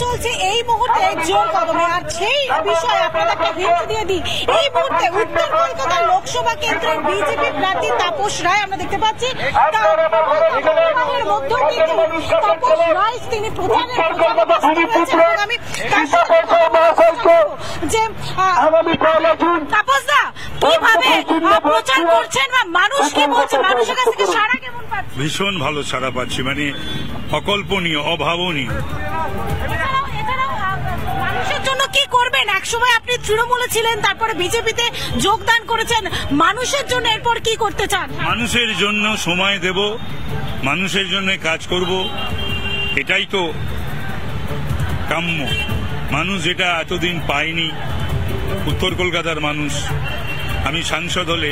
চলছে এই মুহূর্তে জোর কদমে। আর সেই বিষয়ে আপনাদেরকে হিন্ট দিয়ে দিই, এই মুহূর্তে উত্তর কলকাতা লোকসভা কেন্দ্রের বিজেপি প্রার্থী তাপস রায় আমরা দেখতে পাচ্ছি, তাপস রায় তিনি তাপসদা কিভাবে প্রচার করছেন বা মানুষ কি বলছে, মানুষের কাছ থেকে সাড়া কেমন পাচ্ছেন? ভীষণ ভালো সাড়া পাচ্ছি, মানে অকল্পনীয়, অভাবনীয়। মানুষের জন্য কি করবেন? একসময় আপনি তৃণমূলে ছিলেন, তারপরে বিজেপিতে যোগদান করেছেন, মানুষের জন্য এরপর কি করতে চান? মানুষের জন্য সময় দেব, মানুষের জন্য কাজ করব, এটাই তো কাম্য। মানুষ যেটা এতদিন পায়নি, উত্তর কলকাতার মানুষ, আমি সাংসদ হলে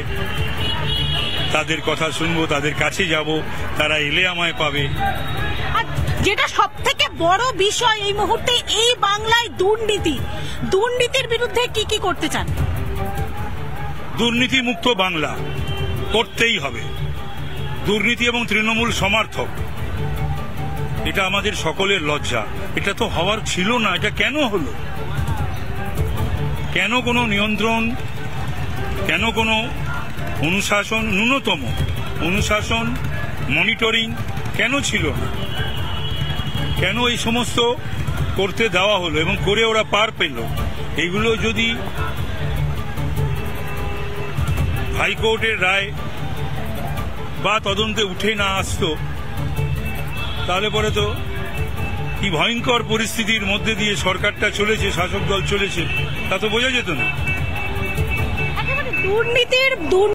তাদের কথা শুনবো, তাদের কাছে যাব, তারা এলে আমায় পাবে। যেটা সব থেকে বড় বিষয় এই মুহূর্তে, এই বাংলায় দুর্নীতি, দুর্নীতির বিরুদ্ধে কি কি করতে চান? দুর্নীতি মুক্ত বাংলা করতেই হবে। দুর্নীতি এবং তৃণমূল সমর্থক, এটা আমাদের সকলের লজ্জা। এটা তো হওয়ার ছিল না, এটা কেন হলো? কেন কোনো নিয়ন্ত্রণ, কেন কোনো অনুশাসন, ন্যূনতম অনুশাসন, মনিটরিং কেন ছিল না? কেন এই সমস্ত করতে দেওয়া হলো এবং করে ওরা পার পেল? এগুলো যদি হাইকোর্টের রায় বা তদন্তে উঠে না আসতো, তাহলে পরে তো কি ভয়ঙ্কর পরিস্থিতির মধ্যে দিয়ে সরকারটা চলেছে, শাসক দল চলেছে, তা তো বোঝা যেত না। দুর্নীতির